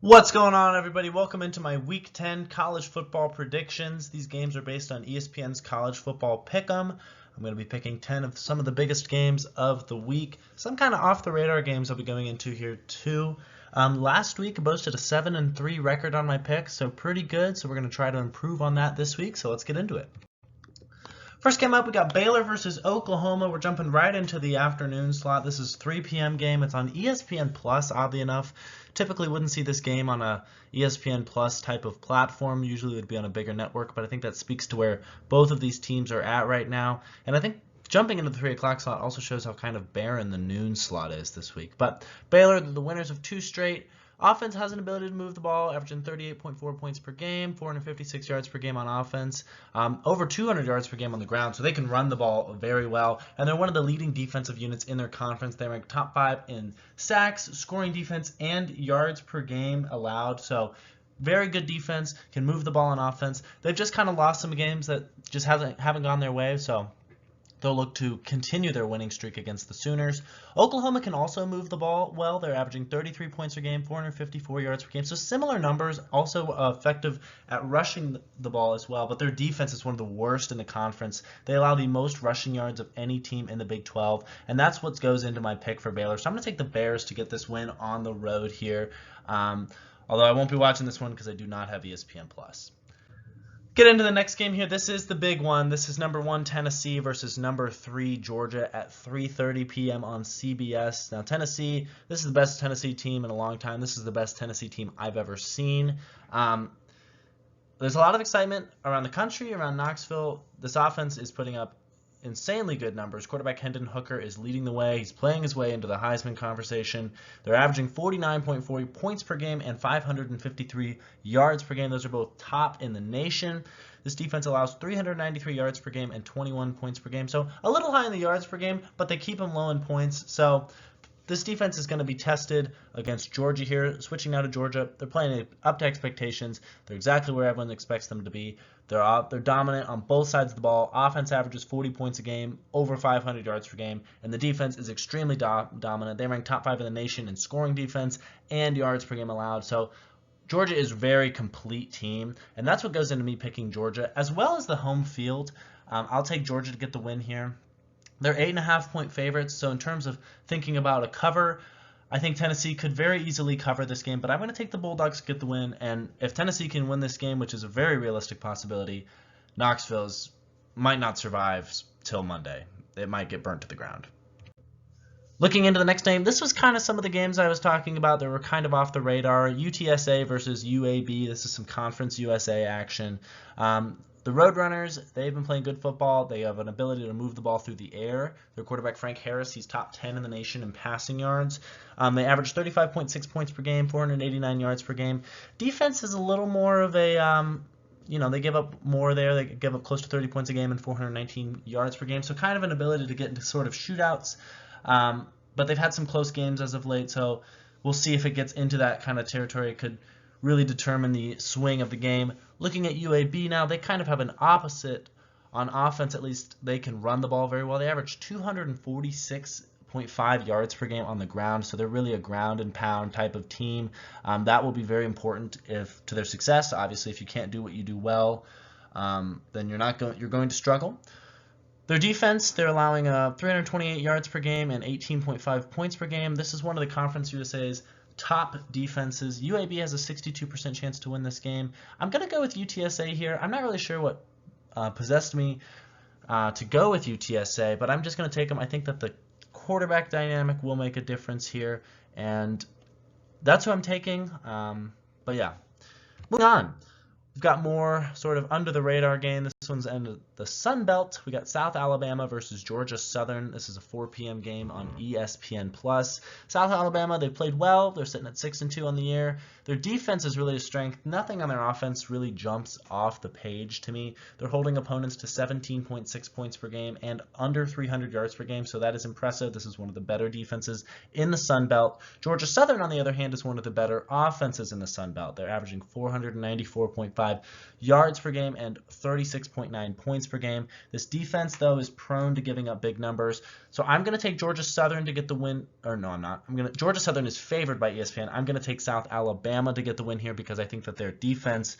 What's going on, everybody? Welcome into my Week 10 college football predictions. These games are based on ESPN's College Football Pick'em. I'm going to be picking 10 of some of the biggest games of the week. Some kind of off-the-radar games I'll be going into here too. Last week I boasted a 7-3 record on my picks, so pretty good. So we're going to try to improve on that this week. So let's get into it. First game up, we got Baylor versus Oklahoma. We're jumping right into the afternoon slot. This is 3 p.m. game. It's on ESPN Plus, oddly enough. Typically wouldn't see this game on a ESPN Plus type of platform. Usually it would be on a bigger network, but I think that speaks to where both of these teams are at right now. And I think jumping into the 3 o'clock slot also shows how kind of barren the noon slot is this week. But Baylor, the winners of 2 straight. Offense has an ability to move the ball, averaging 38.4 points per game, 456 yards per game on offense, over 200 yards per game on the ground, so they can run the ball very well. And they're one of the leading defensive units in their conference. They rank top 5 in sacks, scoring defense, and yards per game allowed. So very good defense, can move the ball on offense. They've just kind of lost some games that just haven't gone their way, so they'll look to continue their winning streak against the Sooners. Oklahoma can also move the ball well. They're averaging 33 points per game, 454 yards per game. So similar numbers, also effective at rushing the ball as well. But their defense is one of the worst in the conference. They allow the most rushing yards of any team in the Big 12. And that's what goes into my pick for Baylor. So I'm going to take the Bears to get this win on the road here. Although I won't be watching this one because I do not have ESPN Plus. Get into the next game here. This is the big one. This is number 1 Tennessee versus number 3 Georgia at 3:30 p.m. on CBS. Now Tennessee, this is the best Tennessee team in a long time. This is the best Tennessee team I've ever seen. There's a lot of excitement around the country, around Knoxville. This offense is putting up insanely good numbers. Quarterback Hendon Hooker is leading the way. He's playing his way into the Heisman conversation. They're averaging 49.4 points per game and 553 yards per game. Those are both top in the nation. This defense allows 393 yards per game and 21 points per game. So a little high in the yards per game, but they keep them low in points. So this defense is going to be tested against Georgia here. Switching now to Georgia, they're playing up to expectations. They're exactly where everyone expects them to be. They're dominant on both sides of the ball. Offense averages 40 points a game, over 500 yards per game, and the defense is extremely dominant. They rank top 5 in the nation in scoring defense and yards per game allowed. So Georgia is a very complete team, and that's what goes into me picking Georgia, as well as the home field. I'll take Georgia to get the win here. They're 8.5-point favorites, so in terms of thinking about a cover, I think Tennessee could very easily cover this game, but I'm going to take the Bulldogs to get the win, and if Tennessee can win this game, which is a very realistic possibility, Knoxville might not survive till Monday. It might get burnt to the ground. Looking into the next game, this was kind of some of the games I was talking about that were kind of off the radar. UTSA versus UAB. This is some Conference USA action. The Roadrunners, they've been playing good football. They have an ability to move the ball through the air. Their quarterback, Frank Harris, he's top 10 in the nation in passing yards. They average 35.6 points per game, 489 yards per game. Defense is a little more of a, they give up more there. They give up close to 30 points a game and 419 yards per game. So kind of an ability to get into sort of shootouts. But they've had some close games as of late, so we'll see if it gets into that kind of territory. It could really determine the swing of the game. Looking at UAB now, they kind of have an opposite. On offense, at least, they can run the ball very well. They average 246.5 yards per game on the ground, so they're really a ground and pound type of team. That will be very important to their success. Obviously, if you can't do what you do well, then you're going to struggle. Their defense, they're allowing 328 yards per game and 18.5 points per game. This is one of the Conference USA's top defenses. UAB has a 62% chance to win this game. I'm going to go with UTSA here. I'm not really sure what possessed me to go with UTSA, but I'm just going to take them. I think that the quarterback dynamic will make a difference here, and that's who I'm taking. But yeah, moving on. We've got more sort of under the radar game. This one's in the Sun Belt. We got South Alabama versus Georgia Southern. This is a 4 p.m. game on ESPN Plus. South Alabama, they've played well. They're sitting at 6-2 on the year. Their defense is really a strength. Nothing on their offense really jumps off the page to me. They're holding opponents to 17.6 points per game and under 300 yards per game, so that is impressive. This is one of the better defenses in the Sun Belt. Georgia Southern, on the other hand, is one of the better offenses in the Sun Belt. They're averaging 494.5 yards per game and 36 26.9 points per game. This defense, though, is prone to giving up big numbers. So I'm going to take Georgia Southern to get the win. Or no, I'm not. Georgia Southern is favored by ESPN. I'm going to take South Alabama to get the win here because I think that their defense,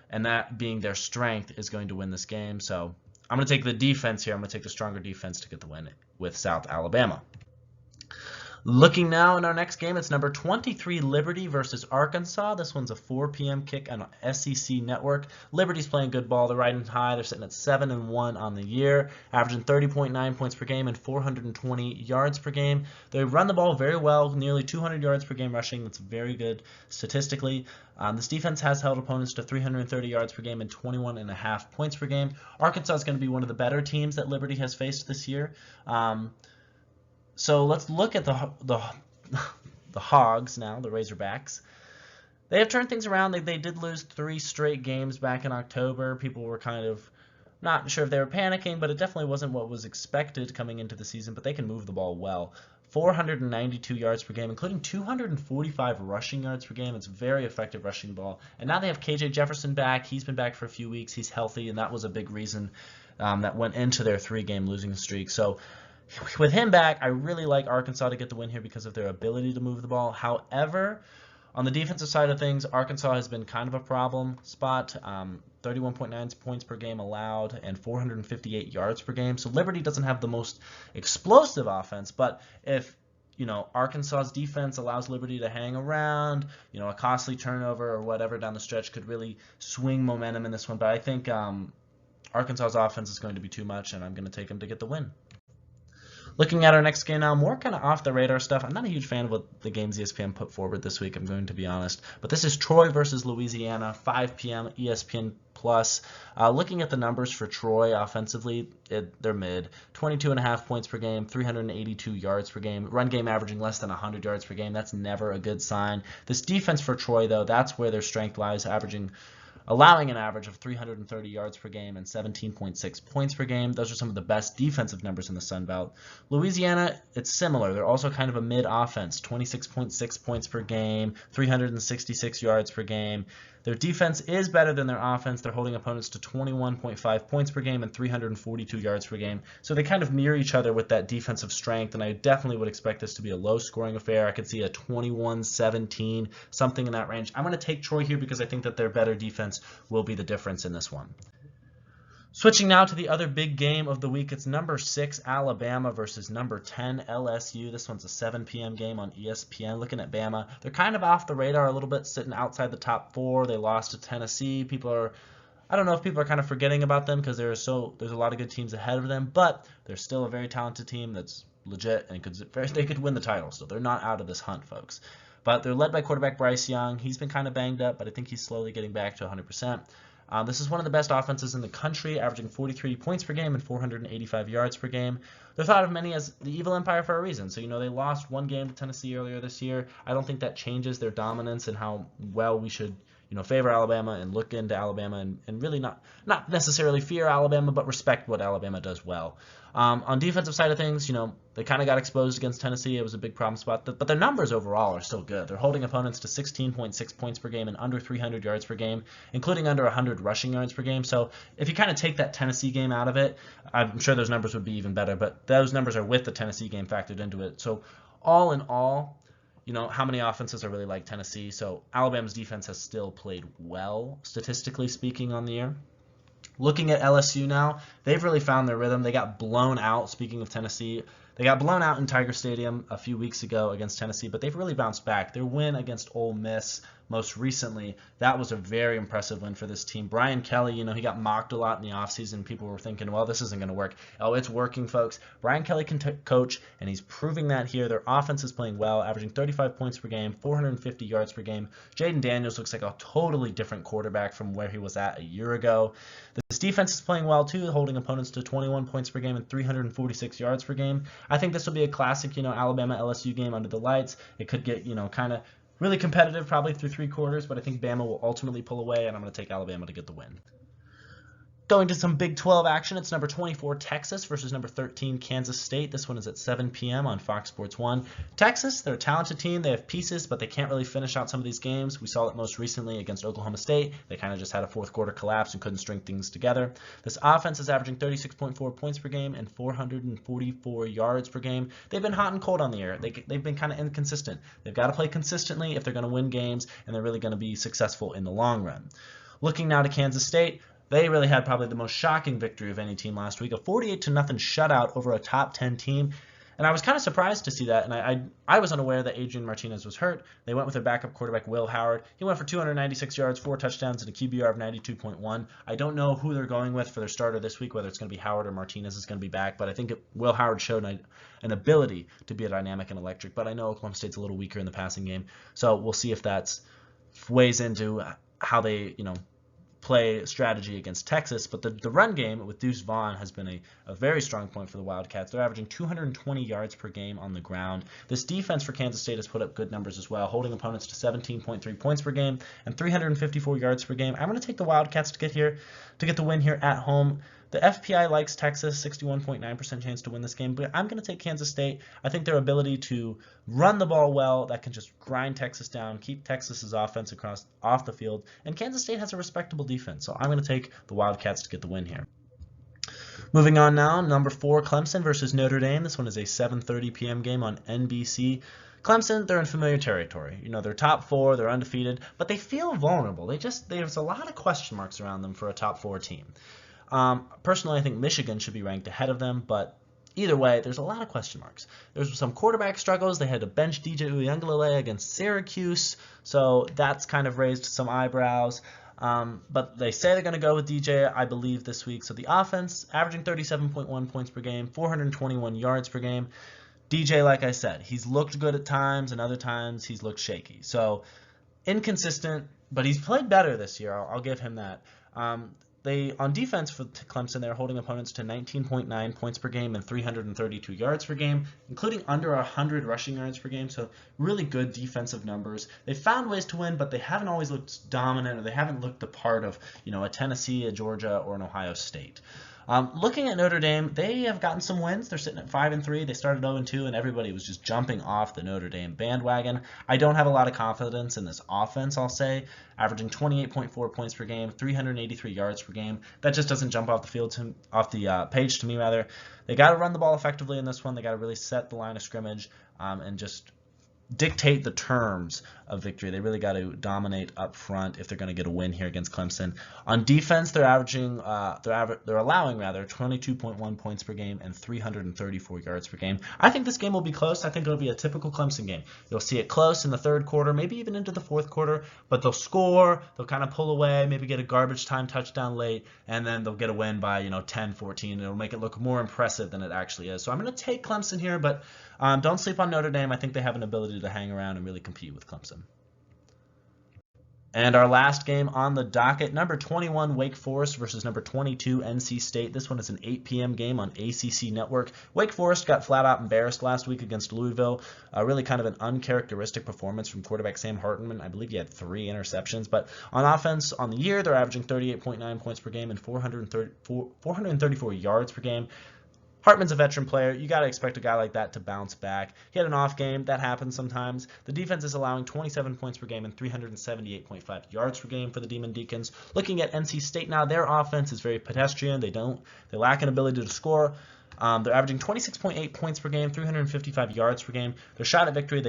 and that being their strength, is going to win this game. So I'm going to take the defense here. I'm going to take the stronger defense to get the win with South Alabama. Looking now in our next game, it's number 23 Liberty versus Arkansas. This one's a 4 p.m. kick on SEC Network. Liberty's playing good ball. They're riding high. They're sitting at 7-1 on the year, averaging 30.9 points per game and 420 yards per game. They run the ball very well, nearly 200 yards per game rushing. That's very good statistically. This defense has held opponents to 330 yards per game and 21.5 points per game. Arkansas is going to be one of the better teams that Liberty has faced this year. So let's look at the Hogs now, the Razorbacks. They have turned things around. They did lose 3 straight games back in October. People were kind of not sure if they were panicking, but it definitely wasn't what was expected coming into the season. But they can move the ball well. 492 yards per game, including 245 rushing yards per game. It's very effective rushing ball. And now they have KJ Jefferson back. He's been back for a few weeks. He's healthy, and that was a big reason that went into their 3-game losing streak. So with him back, I really like Arkansas to get the win here because of their ability to move the ball. However, on the defensive side of things, Arkansas has been kind of a problem spot. 31.9 points per game allowed and 458 yards per game. So Liberty doesn't have the most explosive offense, but if Arkansas's defense allows Liberty to hang around, a costly turnover or whatever down the stretch could really swing momentum in this one. But I think Arkansas's offense is going to be too much, and I'm going to take them to get the win. Looking at our next game now, more kind of off-the-radar stuff. I'm not a huge fan of what the games ESPN put forward this week, I'm going to be honest. But this is Troy versus Louisiana, 5 p.m. ESPN+. Looking at the numbers for Troy offensively, they're mid. 22.5 points per game, 382 yards per game. Run game averaging less than 100 yards per game. That's never a good sign. This defense for Troy, though, that's where their strength lies, allowing an average of 330 yards per game and 17.6 points per game. Those are some of the best defensive numbers in the Sun Belt. Louisiana, it's similar. They're also kind of a mid-offense, 26.6 points per game, 366 yards per game. Their defense is better than their offense. They're holding opponents to 21.5 points per game and 342 yards per game. So they kind of mirror each other with that defensive strength, and I definitely would expect this to be a low-scoring affair. I could see a 21-17, something in that range. I'm going to take Troy here because I think that their better defense will be the difference in this one. Switching now to the other big game of the week, it's number 6 Alabama versus number 10 LSU. This one's a 7 p.m. game on ESPN. Looking at Bama, they're kind of off the radar a little bit, sitting outside the top 4. They lost to Tennessee. I don't know if people are kind of forgetting about them because there's a lot of good teams ahead of them, but they're still a very talented team that's legit and they could win the title. So they're not out of this hunt, folks. But they're led by quarterback Bryce Young. He's been kind of banged up, but I think he's slowly getting back to 100%. This is one of the best offenses in the country, averaging 43 points per game and 485 yards per game. They're thought of many as the evil empire for a reason. So, they lost one game to Tennessee earlier this year. I don't think that changes their dominance and how well we should, favor Alabama and look into Alabama and really not necessarily fear Alabama, but respect what Alabama does well. On defensive side of things, they kind of got exposed against Tennessee. It was a big problem spot, but their numbers overall are still good. They're holding opponents to 16.6 points per game and under 300 yards per game, including under 100 rushing yards per game. So if you kind of take that Tennessee game out of it, I'm sure those numbers would be even better, but those numbers are with the Tennessee game factored into it. So all in all, how many offenses are really like Tennessee? So Alabama's defense has still played well, statistically speaking, on the year. Looking at LSU now, they've really found their rhythm. They got blown out, speaking of Tennessee. They got blown out in Tiger Stadium a few weeks ago against Tennessee, but they've really bounced back. Their win against Ole Miss most recently, that was a very impressive win for this team. Brian Kelly, he got mocked a lot in the offseason. People were thinking, well, this isn't going to work. Oh, it's working, folks. Brian Kelly can coach, and he's proving that here. Their offense is playing well, averaging 35 points per game, 450 yards per game. Jaden Daniels looks like a totally different quarterback from where he was at a year ago. This defense is playing well, too, holding opponents to 21 points per game and 346 yards per game. I think this will be a classic, Alabama-LSU game under the lights. It could get, kind of really competitive probably through 3 quarters, but I think Bama will ultimately pull away, and I'm going to take Alabama to get the win. Going to some Big 12 action, it's number 24 Texas versus number 13 Kansas State. This one is at 7 p.m. on Fox Sports 1. Texas, they're a talented team. They have pieces, but they can't really finish out some of these games. We saw it most recently against Oklahoma State. They kind of just had a fourth quarter collapse and couldn't string things together. This offense is averaging 36.4 points per game and 444 yards per game. They've been hot and cold on the air. They've been kind of inconsistent. They've got to play consistently if they're going to win games, and they're really going to be successful in the long run. Looking now to Kansas State, they really had probably the most shocking victory of any team last week, a 48-0 shutout over a top 10 team. And I was kind of surprised to see that, and I was unaware that Adrian Martinez was hurt. They went with their backup quarterback, Will Howard. He went for 296 yards, 4 touchdowns, and a QBR of 92.1. I don't know who they're going with for their starter this week, whether it's going to be Howard or Martinez is going to be back, but I think Will Howard showed an ability to be a dynamic and electric, but I know Oklahoma State's a little weaker in the passing game, so we'll see if that weighs into how they, play strategy against Texas, but the run game with Deuce Vaughn has been a very strong point for the Wildcats. They're averaging 220 yards per game on the ground. This defense for Kansas State has put up good numbers as well, holding opponents to 17.3 points per game and 354 yards per game. I'm going to take the Wildcats to get the win here at home. The FPI likes Texas, 61.9% chance to win this game, but I'm going to take Kansas State. I think their ability to run the ball well, that can just grind Texas down, keep Texas's offense off the field, and Kansas State has a respectable defense, so I'm going to take the Wildcats to get the win here. Moving on now, number 4, Clemson versus Notre Dame. This one is a 7:30 p.m. game on NBC. Clemson, they're in familiar territory. They're top 4, they're undefeated, but they feel vulnerable. There's a lot of question marks around them for a top 4 team. Personally, I think Michigan should be ranked ahead of them, but either way, there's a lot of question marks. There's some quarterback struggles. They had to bench DJ Uiagalelei against Syracuse, so that's kind of raised some eyebrows. But they say they're going to go with DJ, I believe, this week. So the offense, averaging 37.1 points per game, 421 yards per game. DJ, like I said, he's looked good at times, and other times he's looked shaky. So inconsistent, but he's played better this year. I'll give him that. On defense for Clemson, they're holding opponents to 19.9 points per game and 332 yards per game, including under 100 rushing yards per game, so really good defensive numbers. They've found ways to win, but they haven't always looked dominant, or they haven't looked the part of a Tennessee, a Georgia, or an Ohio State. Looking at Notre Dame, they have gotten some wins. They're sitting at 5-3. They started 0-2, and everybody was just jumping off the Notre Dame bandwagon. I don't have a lot of confidence in this offense, I'll say, averaging 28.4 points per game, 383 yards per game. That just doesn't jump off the page to me, rather. They got to run the ball effectively in this one. They got to really set the line of scrimmage and just dictate the terms of victory. They really got to dominate up front if they're going to get a win here against Clemson. On defense, they're allowing 22.1 points per game and 334 yards per game. I think this game will be close. I think it'll be a typical Clemson game. You'll see it close in the third quarter, maybe even into the fourth quarter, but they'll score, they'll kind of pull away, maybe get a garbage time touchdown late, and then they'll get a win by 10, 14. It'll make it look more impressive than it actually is. So I'm going to take Clemson here, but don't sleep on Notre Dame. I think they have an ability to hang around and really compete with Clemson. And our last game on the docket, number 21 Wake Forest versus number 22 NC State. This one is an 8 p.m. game on ACC Network. Wake Forest got flat out embarrassed last week against Louisville. Really kind of an uncharacteristic performance from quarterback Sam Hartman. I believe he had 3 interceptions. But on offense, on the year, they're averaging 38.9 points per game and 434 yards per game. Hartman's a veteran player. You got to expect a guy like that to bounce back. He had an off game. That happens sometimes. The defense is allowing 27 points per game and 378.5 yards per game for the Demon Deacons. Looking at NC State now, their offense is very pedestrian. They lack an ability to score. They're averaging 26.8 points per game, 355 yards per game. Their shot at victory,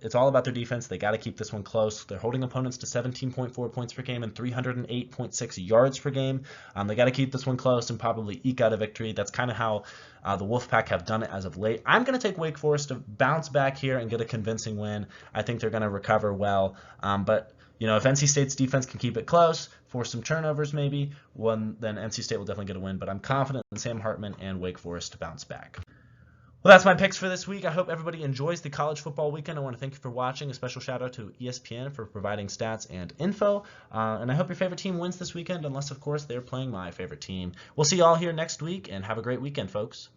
it's all about their defense. They got to keep this one close. They're holding opponents to 17.4 points per game and 308.6 yards per game. They got to keep this one close and probably eke out a victory. That's kind of how the Wolfpack have done it as of late. I'm going to take Wake Forest to bounce back here and get a convincing win. I think they're going to recover well. But if NC State's defense can keep it close, force some turnovers maybe, then NC State will definitely get a win. But I'm confident in Sam Hartman and Wake Forest to bounce back. Well, that's my picks for this week. I hope everybody enjoys the college football weekend. I want to thank you for watching. A special shout out to ESPN for providing stats and info. And I hope your favorite team wins this weekend, unless, of course, they're playing my favorite team. We'll see you all here next week, and have a great weekend, folks.